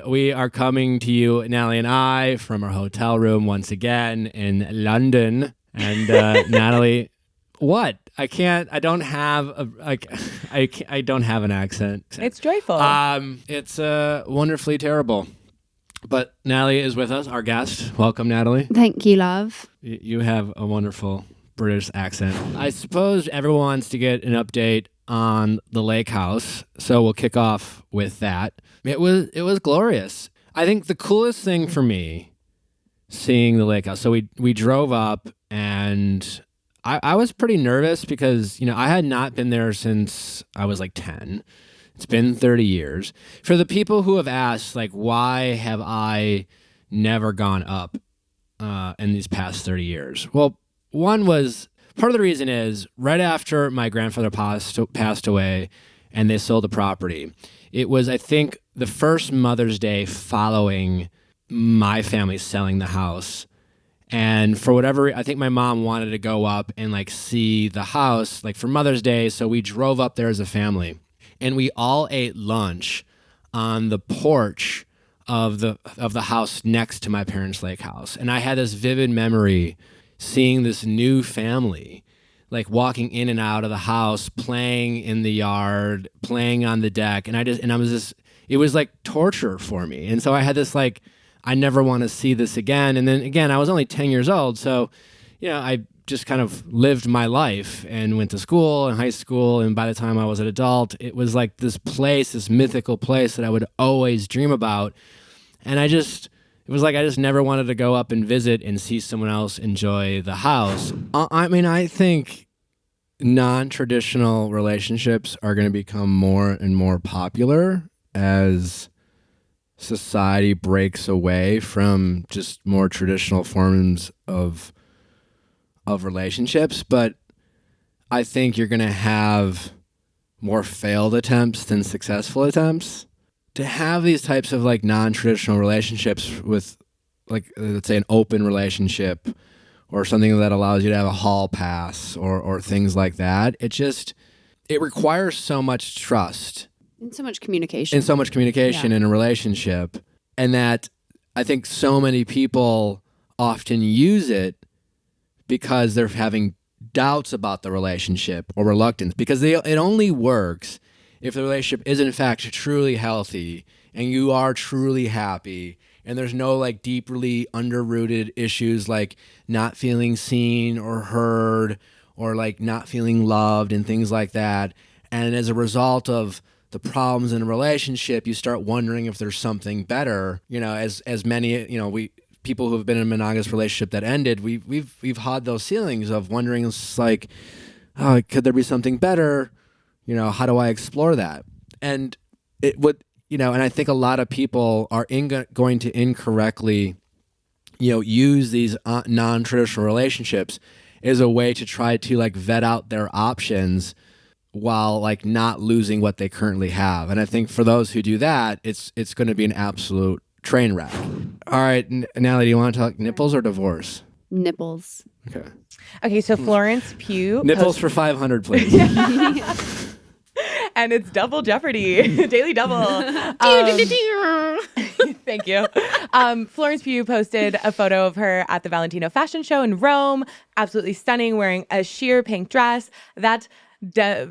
we are coming to you, Natalie and I, from our hotel room once again in London. And Natalie, what? I don't have I don't have an accent. It's joyful. It's wonderfully terrible. But Natalie is with us, our guest. Welcome, Natalie. Thank you, love. You have a wonderful British accent. I suppose everyone wants to get an update on the lake house, so we'll kick off with that. It was glorious. I think the coolest thing for me, seeing the lake house. So we drove up, and I was pretty nervous because I had not been there since I was like 10. It's been 30 years. For the people who have asked, like, why have I never gone up in these past 30 years? Well, one was, part of the reason is, right after my grandfather passed away and they sold the property, it was, I think, the first Mother's Day following my family selling the house. And for whatever, I think my mom wanted to go up and like see the house like for Mother's Day. So we drove up there as a family. And we all ate lunch on the porch of the house next to my parents' lake house. And I had this vivid memory seeing this new family, like walking in and out of the house, playing in the yard, playing on the deck. And it was like torture for me. And so I had this like, I never want to see this again. And then again, I was only 10 years old. So, I just kind of lived my life and went to school and high school. And by the time I was an adult, it was like this place, this mythical place that I would always dream about. And it was like I just never wanted to go up and visit and see someone else enjoy the house. I mean, I think non-traditional relationships are going to become more and more popular as society breaks away from just more traditional forms of relationships, but I think you're going to have more failed attempts than successful attempts. To have these types of like non-traditional relationships with like, let's say an open relationship or something that allows you to have a hall pass or things like that, it requires so much trust. And so much communication. In a relationship. And that I think so many people often use it because they're having doubts about the relationship or reluctance, because it only works if the relationship is in fact truly healthy and you are truly happy and there's no like deeply underrooted issues like not feeling seen or heard or like not feeling loved and things like that. And as a result of the problems in a relationship, you start wondering if there's something better, as many, people who have been in a monogamous relationship that ended, we've had those feelings of wondering, it's like, oh, could there be something better? How do I explore that? And it would, and I think a lot of people are going to incorrectly, use these non-traditional relationships as a way to try to like vet out their options while like not losing what they currently have. And I think for those who do that, it's going to be an absolute train wreck. All right, Natalie, do you want to talk nipples or divorce? Nipples. Okay, so Florence Pugh. Nipples for 500, please. And it's double jeopardy. Daily double. Thank you. Florence Pugh posted a photo of her at the Valentino fashion show in Rome. Absolutely stunning, wearing a sheer pink dress that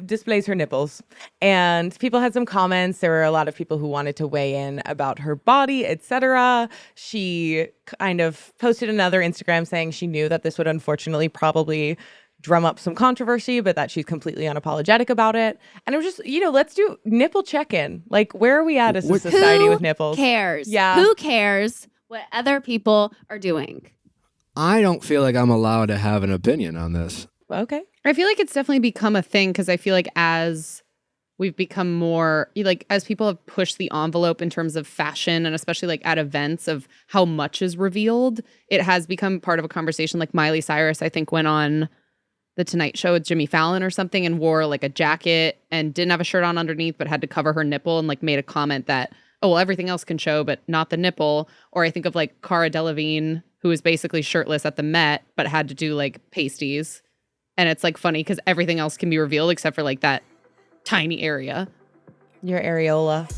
displays her nipples. And people had some comments. There were a lot of people who wanted to weigh in about her body, etc. She kind of posted another Instagram saying she knew that this would unfortunately probably drum up some controversy, but that she's completely unapologetic about it. And it was just, let's do nipple check-in. Like, where are we at as a society with nipples? Who cares? Yeah. Who cares what other people are doing? I don't feel like I'm allowed to have an opinion on this. Okay. I feel like it's definitely become a thing because I feel like as we've become more, like as people have pushed the envelope in terms of fashion and especially like at events of how much is revealed, it has become part of a conversation. Like Miley Cyrus, I think, went on The Tonight Show with Jimmy Fallon or something and wore like a jacket and didn't have a shirt on underneath but had to cover her nipple and like made a comment that, oh, well, everything else can show but not the nipple. Or I think of like Cara Delevingne, who was basically shirtless at the Met but had to do like pasties. And it's like funny because everything else can be revealed except for like that tiny area. Your areola.